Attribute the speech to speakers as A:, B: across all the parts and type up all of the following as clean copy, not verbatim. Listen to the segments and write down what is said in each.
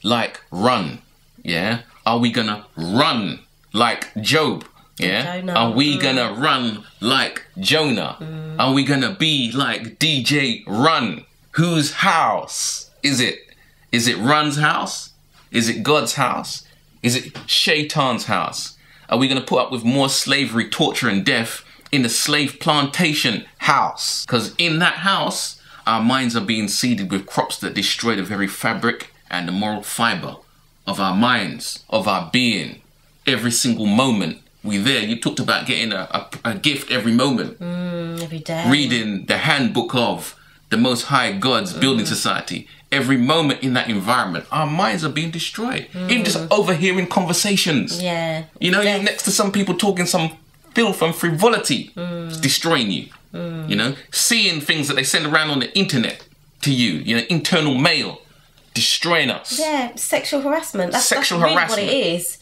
A: like run? Yeah. Are we gonna run like Job? Yeah.
B: Jonah.
A: Are we gonna run like Jonah? Are we gonna be like DJ Run? Whose house is it? Is it Run's house? Is it God's house? Is it Shaitan's house? Are we gonna put up with more slavery, torture and death in the slave plantation house? Because in that house, our minds are being seeded with crops that destroy the very fabric and the moral fibre of our minds, of our being. Every single moment we there. You talked about getting a gift every moment.
B: Every day.
A: Reading the handbook of the Most High God's building society. Every moment in that environment, our minds are being destroyed. Even just overhearing conversations.
B: Yeah.
A: You know, you're next to some people talking some filth and frivolity. It's destroying you. You know, seeing things that they send around on the internet to you. You know, internal mail. Destroying us.
B: Yeah, sexual harassment. That's
A: Sexual
B: really
A: harassment.
B: what it is.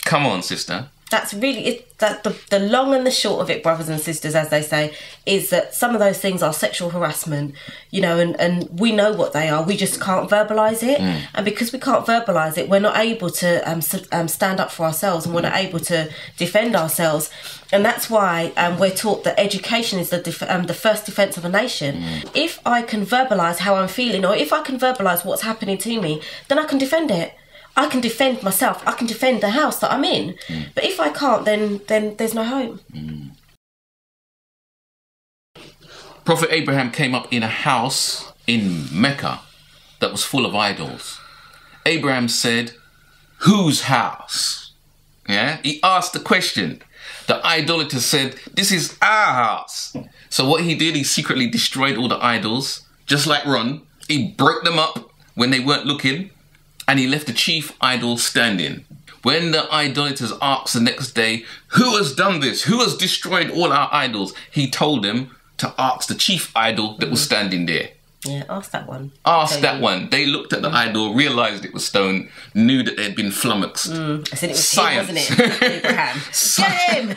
A: Come on, sister.
B: That's really the long and the short of it, brothers and sisters, as they say, is that some of those things are sexual harassment, you know, and we know what they are. We just can't verbalise it, and because we can't verbalise it, we're not able to stand up for ourselves, and we're not able to defend ourselves, and that's why we're taught that education is the first defence of a nation. If I can verbalise how I'm feeling, or if I can verbalise what's happening to me, then I can defend it. I can defend myself. I can defend the house that I'm in. But if I can't, then there's no home.
A: Prophet Abraham came up in a house in Mecca that was full of idols. Abraham said, whose house? Yeah, he asked the question. The idolater said, this is our house. So what he did, he secretly destroyed all the idols, just like Ron. He broke them up when they weren't looking. And he left the chief idol standing. When the idolaters asked the next day, who has done this? Who has destroyed all our idols? He told them to ask the chief idol that was standing there.
B: Yeah, ask that one.
A: Ask that one. They looked at the idol, realised it was stone, knew that they'd been flummoxed.
B: I said it was
A: Science.
B: him, wasn't it? Abraham. Get him!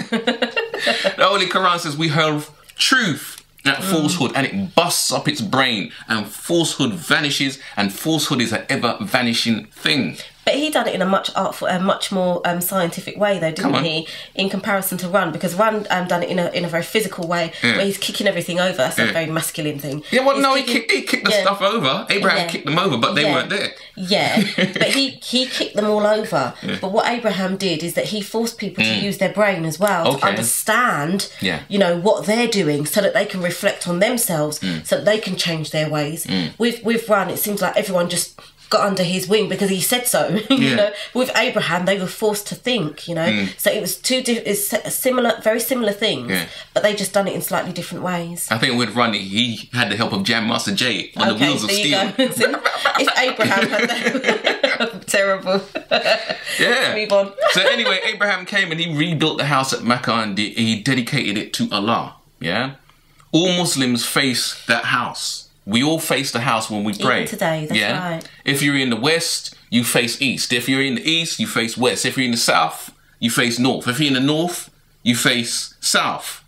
A: The Holy Qur'an says we hurl truth at falsehood, and it busts up its brain, and falsehood vanishes, and falsehood is an ever vanishing thing.
B: But he done it in a much artful, much more scientific way, though, didn't he? In comparison to Run, because Run done it in a very physical way, where he's kicking everything over. That's a very masculine thing.
A: Yeah, well, no, he kicked the stuff over. Abraham kicked them over, but they weren't there.
B: Yeah, but he kicked them all over. But what Abraham did is that he forced people to use their brain as well to understand, you know, what they're doing, so that they can reflect on themselves, so that they can change their ways. With Run, it seems like everyone just got under his wing because he said so. You know, with Abraham, they were forced to think. You know, so it was very similar things, but they just done it in slightly different ways.
A: I think with Ronnie, he had the help of Jam Master Jay on the wheels of steel.
B: If Abraham had that, terrible.
A: Yeah.
B: Move on.
A: So anyway, Abraham came and he rebuilt the house at Mecca and he dedicated it to Allah. Yeah. All Muslims face that house. We all face the house when we pray.
B: Even today, that's right.
A: If you're in the west, you face east. If you're in the east, you face west. If you're in the south, you face north. If you're in the north, you face south.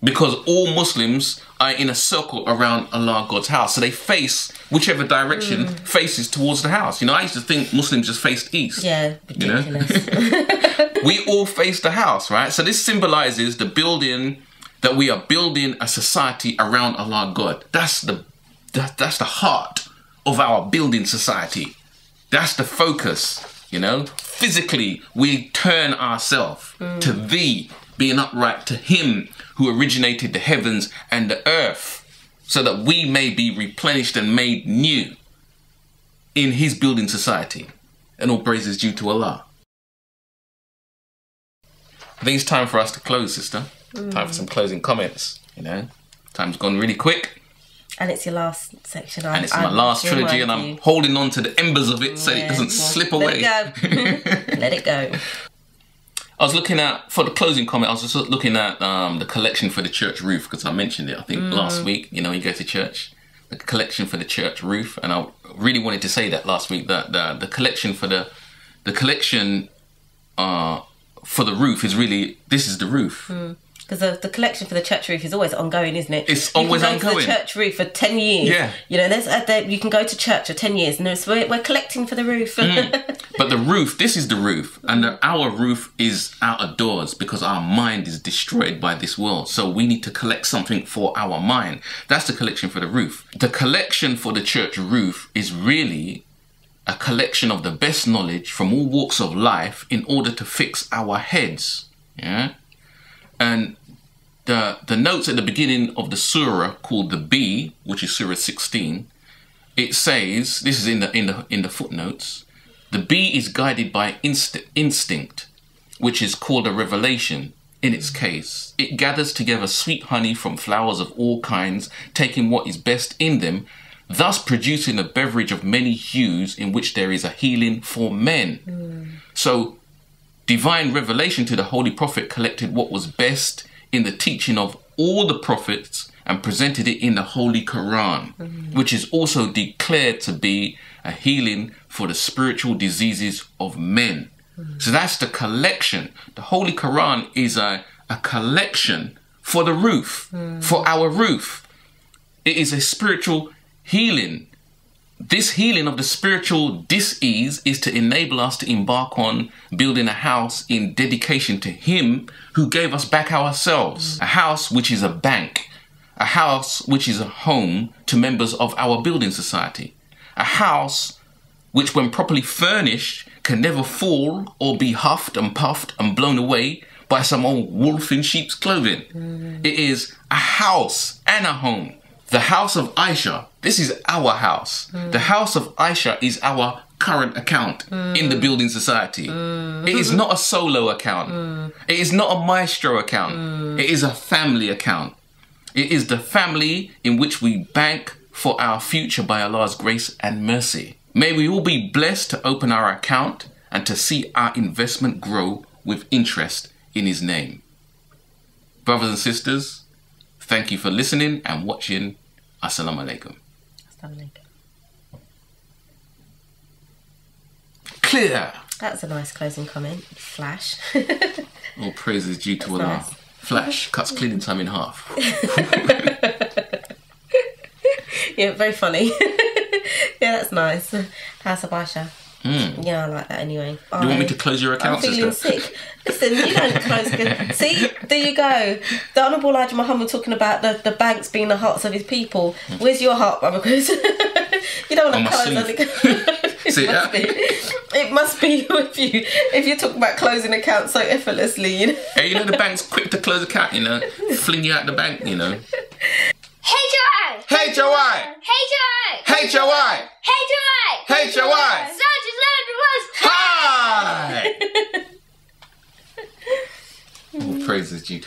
A: Because all Muslims are in a circle around Allah, God's house. So they face whichever direction faces towards the house. You know, I used to think Muslims just faced east.
B: Yeah, ridiculous.
A: You know? We all face the house, right? So this symbolizes the building, that we are building a society around Allah, God. That's the heart of our building society. That's the focus, you know. Physically, we turn ourselves to Thee, being upright to Him who originated the heavens and the earth, so that we may be replenished and made new in His building society. And all praise is due to Allah. I think it's time for us to close, sister. Time for some closing comments, you know. Time's gone really quick.
B: And it's your last section.
A: And it's my last trilogy, and I'm holding on to the embers of it so it doesn't slip away.
B: Let it go. Let it go.
A: I was looking at, for the closing comment, I was just looking at the collection for the church roof, because I mentioned it, I think, last week. You know, you go to church, the collection for the church roof, and I really wanted to say that last week, that the collection for the collection for the roof is really, this is the roof.
B: Because the collection for the church roof is always ongoing, isn't it?
A: It's always ongoing. You can go
B: to the church roof for 10 years.
A: Yeah.
B: You know, you can go to church for 10 years, and we're collecting for the roof.
A: But the roof, this is the roof, and our roof is out of doors because our mind is destroyed by this world. So we need to collect something for our mind. That's the collection for the roof. The collection for the church roof is really a collection of the best knowledge from all walks of life in order to fix our heads. Yeah. And the notes at the beginning of the surah called the B, which is Surah 16, it says, this is in the footnotes, the B is guided by instinct, which is called a revelation. In its case, it gathers together sweet honey from flowers of all kinds, taking what is best in them, thus producing a beverage of many hues in which there is a healing for men. So divine revelation to the Holy Prophet collected what was best in the teaching of all the prophets and presented it in the Holy Qur'an, which is also declared to be a healing for the spiritual diseases of men. So that's the collection. The Holy Qur'an is a collection for the roof, for our roof. It is a spiritual healing. This healing of the spiritual dis-ease is to enable us to embark on building a house in dedication to Him who gave us back ourselves. A house which is a bank. A house which is a home to members of our building society. A house which, when properly furnished, can never fall or be huffed and puffed and blown away by some old wolf in sheep's clothing. It is a house and a home. The house of Aisha, this is our house. The house of Aisha is our current account in the building society. It is not a solo account. It is not a maestro account. It is a family account. It is the family in which we bank for our future by Allah's grace and mercy. May we all be blessed to open our account and to see our investment grow with interest in His name. Brothers and sisters, thank you for listening and watching. Assalamu alaikum.
B: Assalamu alaikum.
A: Clear.
B: That's a nice closing comment. Flash.
A: All praise is due to Allah.
B: Nice.
A: Flash cuts cleaning time in half.
B: Yeah, very funny. Yeah, that's nice. House of Aisha. Yeah, I like that anyway.
A: Do you want me to close your account,
B: I'm feeling sick. Listen, you don't close good. See, there you go. The Honourable Elijah Muhammad talking about the banks being the hearts of his people. Where's your heart, brother? Because you don't want to close on it must be with you if you're talking about closing accounts so effortlessly, you know.
A: Hey, you know the bank's quick to close account, you know. Fling you out the bank, you know.
C: Hey Joy!
A: Hey Joy!
C: Hey Joy!
A: Hey Joy!
C: Hey Joy!
A: Hey Joy!
C: Such is love to us!
A: Hi! All praise is due to